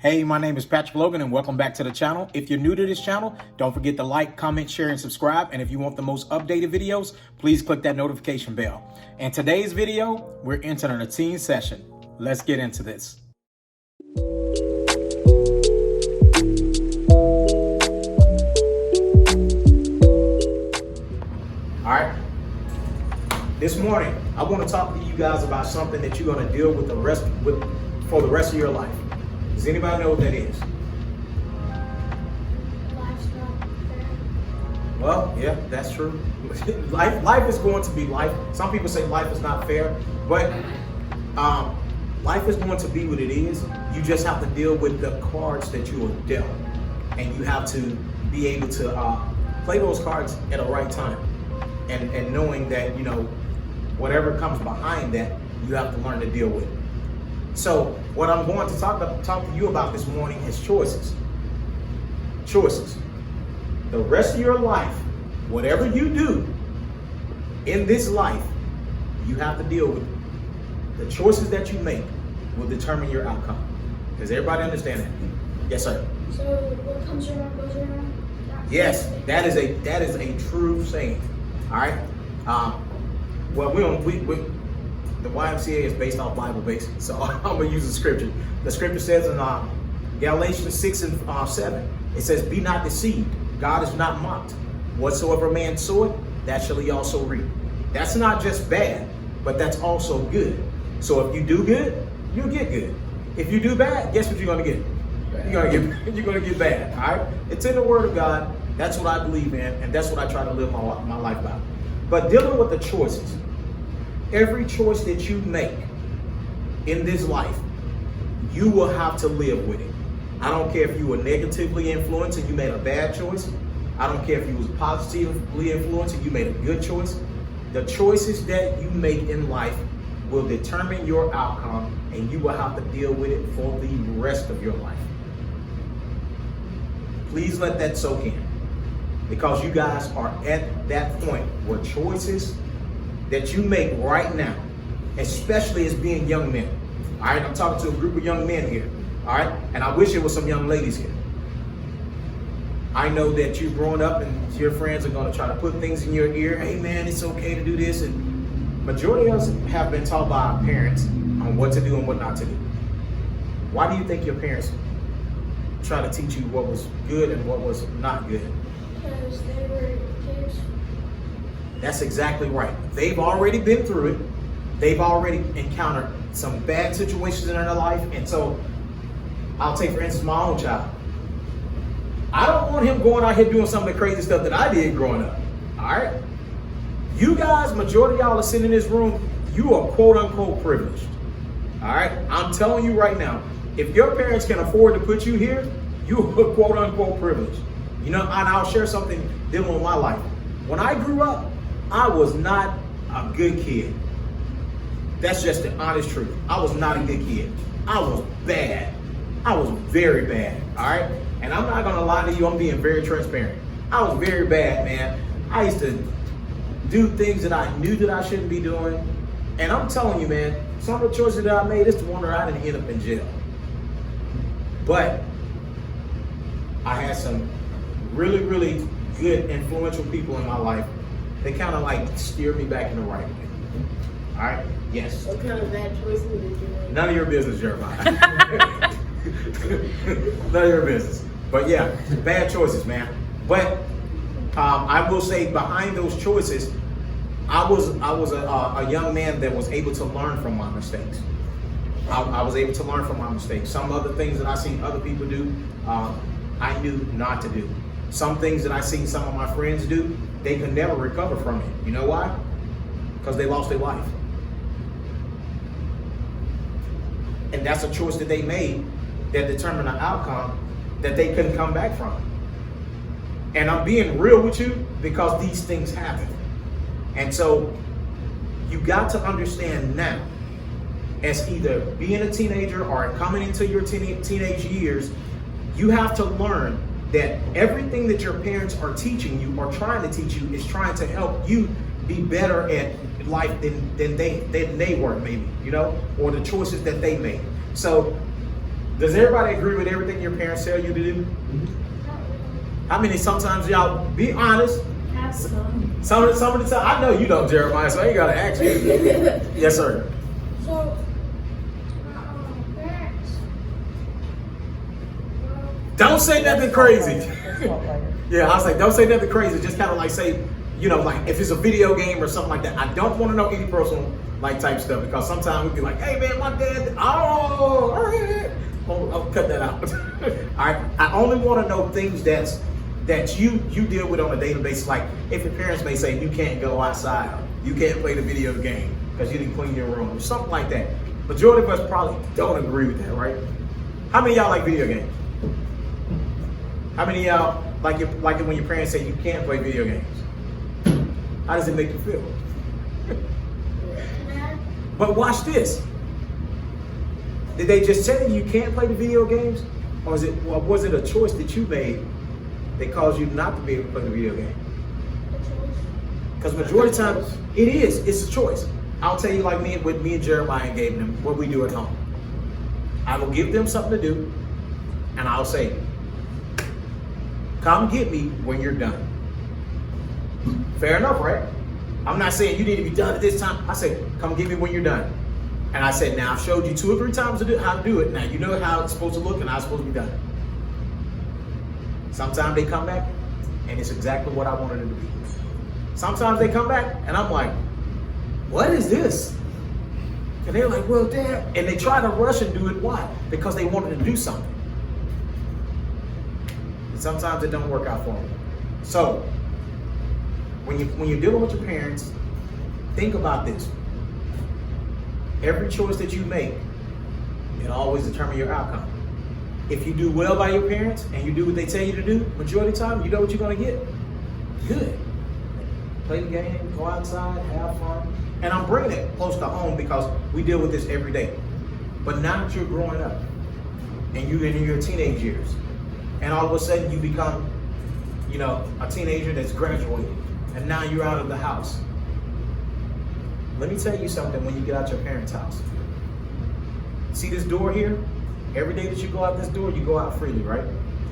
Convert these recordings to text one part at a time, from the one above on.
Hey, my name is Patrick Logan and welcome back to the channel. If you're new to this channel, don't forget to like, comment, share, and subscribe. And if you want the most updated videos, please click that notification bell. In today's video, we're entering a teen session. Let's get into this. All right. This morning, I want to talk to you guys about something that you're going to deal with for the rest of your life. Does anybody know what that is? Life's not fair. Well, yeah, that's true. Life is going to be life. Some people say life is not fair, but life is going to be what it is. You just have to deal with the cards that you are dealt, and you have to be able to play those cards at the right time, and knowing that whatever comes behind that, you have to learn to deal with it. So what I'm going to talk to you about this morning is choices. Choices. The rest of your life, whatever you do in this life, you have to deal with it. The choices that you make will determine your outcome. Does everybody understand that? Yes, sir. So what comes around goes around? Yes, that is a true saying. All right. Well, the YMCA is based off Bible based, so I'm gonna use the scripture. The scripture says in Galatians 6 and 7, it says, "Be not deceived, God is not mocked. Whatsoever man soweth, that shall he also reap." That's not just bad, but that's also good. So if you do good, you'll get good. If you do bad, guess what you're gonna get? You're gonna get bad. All right. It's in the Word of God. That's what I believe in, and that's what I try to live my life by. But dealing with the choices. Every choice that you make in this life, you will have to live with it. I don't care if you were negatively influenced and you made a bad choice. I don't care if you was positively influenced and you made a good choice. The choices that you make in life will determine your outcome, and you will have to deal with it for the rest of your life. Please let that soak in, because you guys are at that point where choices that you make right now, especially as being young men. All right, I'm talking to a group of young men here. All right, and I wish there was some young ladies here. I know that you're growing up and your friends are going to try to put things in your ear. Hey man, it's okay to do this. And majority of us have been taught by our parents on what to do and what not to do. Why do you think your parents try to teach you what was good and what was not good? Because they were kids. That's exactly right. They've already been through it. They've already encountered some bad situations in their life. And so I'll take, for instance, my own child. I don't want him going out here doing some of the crazy stuff that I did growing up. All right. You guys, majority of y'all are sitting in this room, you are quote unquote privileged. All right. I'm telling you right now, if your parents can afford to put you here, you are quote unquote privileged. And I'll share something dealing with my life. When I grew up, I was not a good kid. That's just the honest truth. I was not a good kid. I was bad. I was very bad, all right? And I'm not gonna lie to you, I'm being very transparent. I was very bad, man. I used to do things that I knew that I shouldn't be doing. And I'm telling you, man, some of the choices that I made, it's the wonder I didn't end up in jail. But I had some really, really good, influential people in my life. They kind of like steer me back in the right way. All right? Yes. What kind of bad choices did you make? None of your business, Jeremiah. None of your business. But yeah, bad choices, man. But I will say, behind those choices, I was a young man that was able to learn from my mistakes. I was able to learn from my mistakes. Some other things that I seen other people do, I knew not to do. Some things that I seen some of my friends do, they could never recover from it. You know why? Because they lost their life. And that's a choice that they made that determined an outcome that they couldn't come back from. And I'm being real with you because these things happen. And so you got to understand now, as either being a teenager or coming into your teenage years, you have to learn that everything that your parents are teaching you or trying to teach you is trying to help you be better at life than they were, maybe, or the choices that they made. So Does everybody agree with everything your parents tell you to do? How many sometimes y'all be honest? Have some. Some of the time, I know you don't, Jeremiah, so I ain't gotta ask you. Yes, sir. So, parents. Don't say nothing crazy. Yeah, I was like, don't say nothing crazy. Just kind of like say, you know, like if it's a video game or something like that. I don't want to know any personal like type stuff because sometimes we'd be like, hey man, my dad, oh, I'll cut that out. All right, I only want to know things that you deal with on a daily basis. Like if your parents may say you can't go outside, you can't play the video game because you didn't clean your room or something like that. Majority of us probably don't agree with that, right? How many of y'all like video games? How many of y'all like it when your parents say you can't play video games? How does it make you feel? But watch this. Did they just tell you you can't play the video games? Or was it a choice that you made that caused you not to be able to play the video game? Because majority of the time, it's a choice. I'll tell you like me and Jeremiah gave them what we do at home. I will give them something to do, and I'll say, come get me when you're done. Fair enough, right? I'm not saying you need to be done at this time. I say, come get me when you're done. And I said, now I've showed you 2 or 3 times how to do it. Now you know how it's supposed to look and how it's supposed to be done. Sometimes they come back and it's exactly what I wanted it to be. Sometimes they come back and I'm like, what is this? And they're like, well, Dad. And they try to rush and do it. Why? Because they wanted to do something. And sometimes it don't work out for them. So when you're dealing with your parents, think about this. Every choice that you make, it'll always determine your outcome. If you do well by your parents and you do what they tell you to do, majority of the time, you know what you're going to get. Good. Play the game, go outside, have fun. And I'm bringing it close to home because we deal with this every day. But now that you're growing up and you're in your teenage years, and all of a sudden you become, you know, a teenager that's graduated, and now you're out of the house. Let me tell you something when you get out your parents' house. See this door here? Every day that you go out this door, you go out freely, right?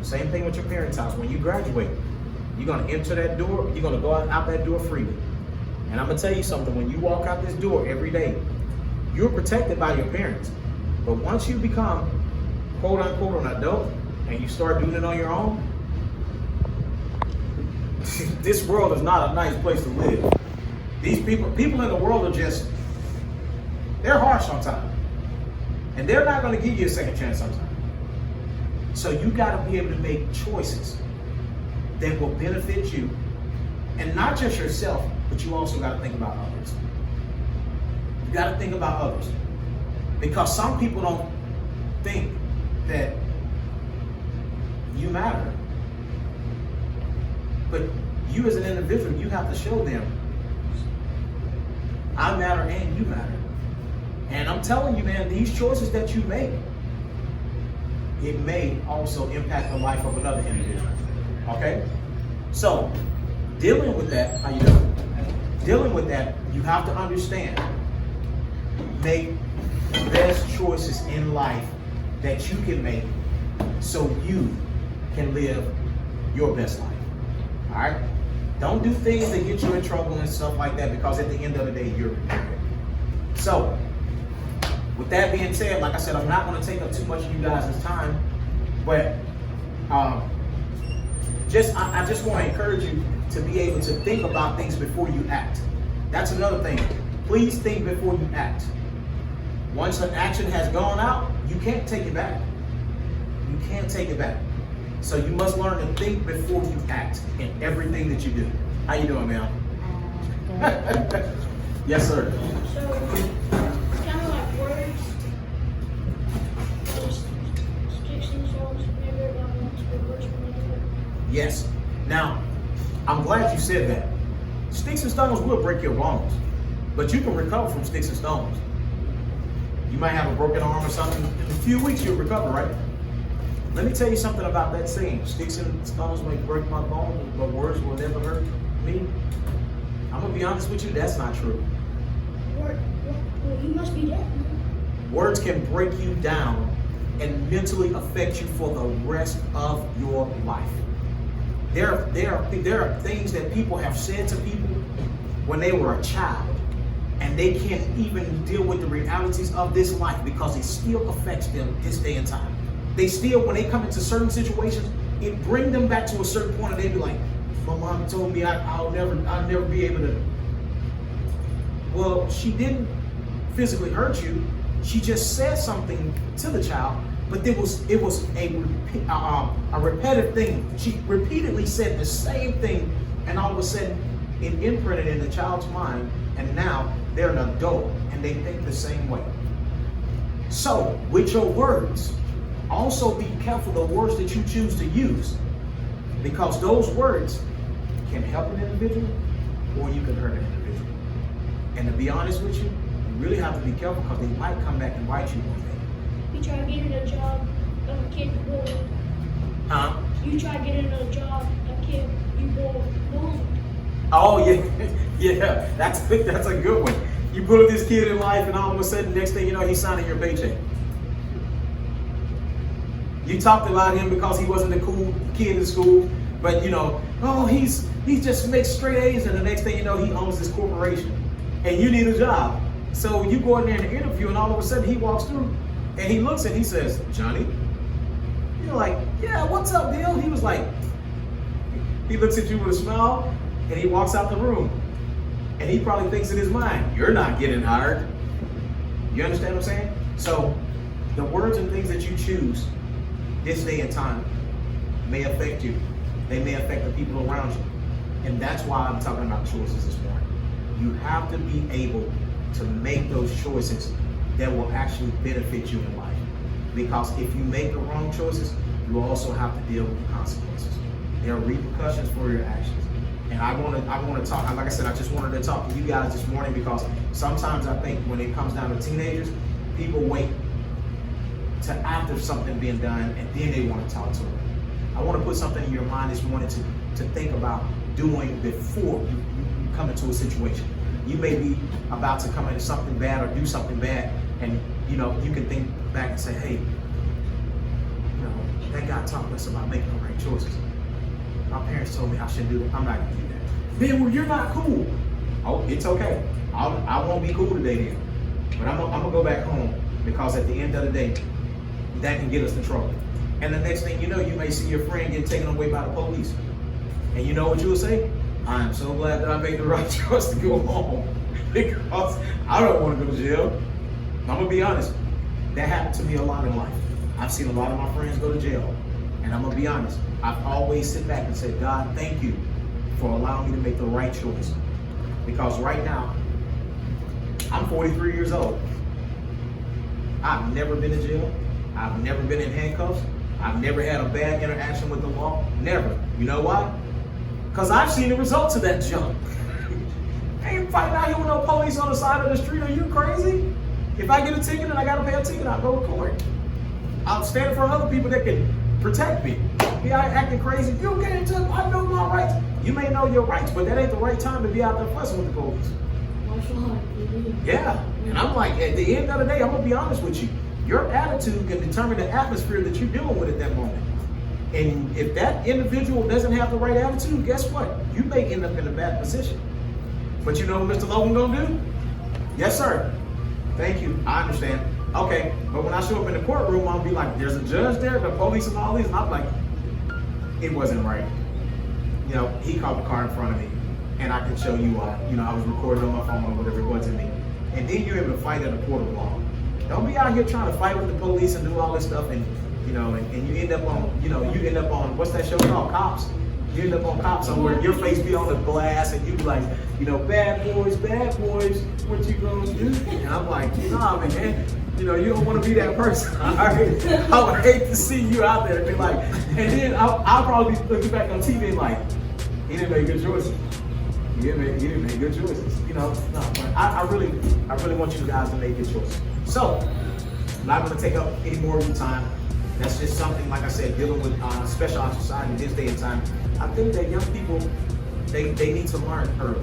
Same thing with your parents' house. When you graduate, you're gonna enter that door, you're gonna go out that door freely. And I'm gonna tell you something, when you walk out this door every day, you're protected by your parents. But once you become, quote unquote, an adult, and you start doing it on your own, this world is not a nice place to live. These people in the world are just, they're harsh sometimes. And they're not going to give you a second chance sometimes. So you got to be able to make choices that will benefit you. And not just yourself, but you also got to think about others. You got to think about others. Because some people don't think that you matter. But you as an individual, you have to show them I matter and you matter. And I'm telling you, man, these choices that you make, it may also impact the life of another individual. Okay? So, dealing with that, how you doing? Dealing with that, you have to understand, make the best choices in life that you can make so you can live your best life. All right? Don't do things that get you in trouble and stuff like that, because at the end of the day, you're prepared. So, with that being said, like I said, I'm not going to take up too much of you guys' time, but I just want to encourage you to be able to think about things before you act. That's another thing. Please think before you act. Once an action has gone out, you can't take it back. You can't take it back. So you must learn to think before you act in everything that you do. How you doing, ma'am? Yes, sir. So, kind of like words, sticks and stones, never done words whenever. Yes. Now, I'm glad you said that. Sticks and stones will break your bones, but you can recover from sticks and stones. You might have a broken arm or something. In a few weeks, you'll recover, right? Let me tell you something about that saying. Sticks and stones may break my bones, but words will never hurt me. I'm going to be honest with you, that's not true. Well, you must be dead. Words can break you down, and mentally affect you for the rest of your life. There are things that people have said to people when they were a child, and they can't even deal with the realities of this life because it still affects them this day and time. They still, when they come into certain situations, it brings them back to a certain point, and they be like, "My mom told me I'll never be able to." Well, she didn't physically hurt you. She just said something to the child, but it was a repetitive thing. She repeatedly said the same thing, and all of a sudden, it imprinted in the child's mind, and now they're an adult and they think the same way. So, with your words, also be careful the words that you choose to use, because those words can help an individual or you can hurt an individual. And to be honest with you, you really have to be careful because they might come back and bite you one day. You try getting a job, a kid bullied. Huh? You try getting a job, a kid you bullied. Oh yeah, yeah, that's a good one. You bully this kid in life, and all of a sudden, next thing you know, he's signing your paycheck. You talked about him because he wasn't a cool kid in school, but you know, oh, he just makes straight A's, and the next thing you know, he owns this corporation, and you need a job. So you go in there in the interview, and all of a sudden, he walks through, and he looks and he says, "Johnny," you're like, "Yeah, what's up, Bill?" He was like, he looks at you with a smile. And he walks out the room, and he probably thinks in his mind, "You're not getting hired." You understand what I'm saying? So the words and things that you choose this day and time may affect you. They may affect the people around you. And that's why I'm talking about choices this morning. You have to be able to make those choices that will actually benefit you in life. Because if you make the wrong choices, you also have to deal with the consequences. There are repercussions for your actions. And I want to talk, like I said, I just wanted to talk to you guys this morning because sometimes I think when it comes down to teenagers, people wait to after something being done and then they want to talk to them. I want to put something in your mind this morning to think about doing before you come into a situation. You may be about to come into something bad or do something bad, and you know, you can think back and say, "Hey, you know, that guy talked to us about making the right choices. My parents told me I shouldn't do it. I'm not gonna do that." Then, well, you're not cool. Oh, it's okay. I won't be cool today then. But I'm gonna go back home, because at the end of the day, that can get us in trouble. And the next thing you know, you may see your friend get taken away by the police. And you know what you will say? "I am so glad that I made the right choice to go home because I don't want to go to jail." I'm gonna be honest. That happened to me a lot in life. I've seen a lot of my friends go to jail. And I'm gonna be honest, I've always sit back and said, "God, thank you for allowing me to make the right choice." Because right now, I'm 43 years old. I've never been to jail. I've never been in handcuffs. I've never had a bad interaction with the law. Never. You know why? Because I've seen the results of that junk. I ain't fighting out here with no police on the side of the street. Are you crazy? If I get a ticket and I gotta pay a ticket, I'll go to court. I'll stand for other people that can protect me. Be out acting crazy. You get into it. I know my rights. You may know your rights, but that ain't the right time to be out there fussing with the police. Yeah. And I'm like, at the end of the day, I'm gonna be honest with you. Your attitude can determine the atmosphere that you're dealing with at that moment. And if that individual doesn't have the right attitude, guess what? You may end up in a bad position. But you know what Mr. Logan gonna do? Yes, sir. Thank you. I understand. Okay, but when I show up in the courtroom, I'll be like, "There's a judge there, the police and all these," and I'm like, "It wasn't right." You know, he caught the car in front of me, and I can show you why. You know, I was recording on my phone or whatever it was in me. And then you're able to fight in a court of law. Don't be out here trying to fight with the police and do all this stuff, and you know, and you end up on, what's that show called? Cops. You end up on Cops somewhere, your face be on the glass, and you be like, you know, bad boys, what you gonna do? And I'm like, nah, man. You know, you don't want to be that person. All right? I would hate to see you out there and be like, and then I'll probably be looking back on TV and like, he didn't make good choices. He didn't make good choices. You know, no, but I really want you guys to make good choices. So, I'm not going to take up any more of your time. That's just something, like I said, dealing with special ed society in this day and time. I think that young people, they need to learn early.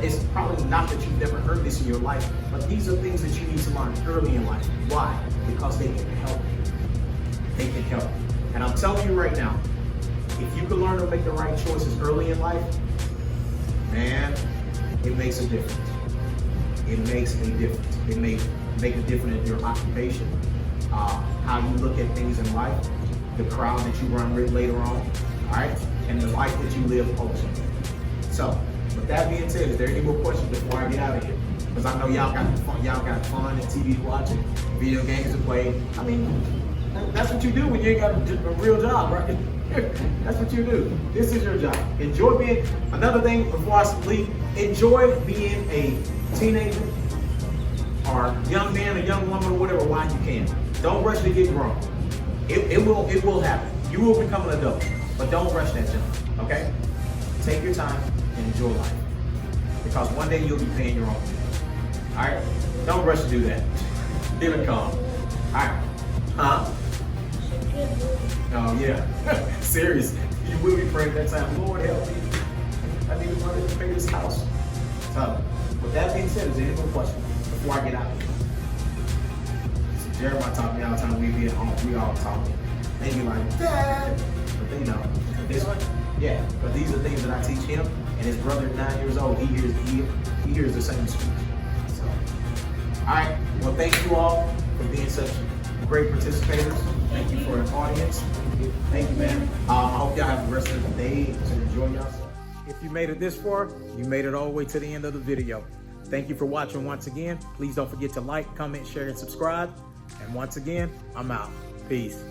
It's probably not that you've never heard this in your life, but these are things that you need to learn early in life. Why? Because they can help you. they can help. And I'm telling you right now, if you can learn to make the right choices early in life, man, it makes a difference. It makes a difference. It may make a difference in your occupation, how you look at things in life, the crowd that you run with later on, all right, and the life that you live also. So, with that being said, is there any more questions before I get out of here? Because I know y'all got fun and TV watching, video games to play. I mean, that's what you do when you ain't got a real job, right? That's what you do. This is your job. Enjoy being, another thing before I leave, enjoy being a teenager or young man or young woman or whatever while you can. Don't rush to get grown. It will happen. You will become an adult, but don't rush that jump, okay? Take your time and enjoy life. Because one day you'll be paying your own bills. All right? Don't rush to do that. It'll come. All right. Huh? Oh, yeah. Seriously. You will be praying that time. Lord, help me. I need the money to pay this house. So, with that being said, is there any more questions before I get out of here? So Jeremiah taught me all the time we be at home. We all talking. They be like, Dad. But they know. Yeah, but these are things that I teach him, and his brother, 9 years old, he hears the same speech. So, all right. Well, thank you all for being such great participators. Thank you for the audience. Thank you, man. I hope y'all have the rest of the day to enjoy yourself. If you made it this far, you made it all the way to the end of the video. Thank you for watching once again. Please don't forget to like, comment, share, and subscribe. And once again, I'm out. Peace.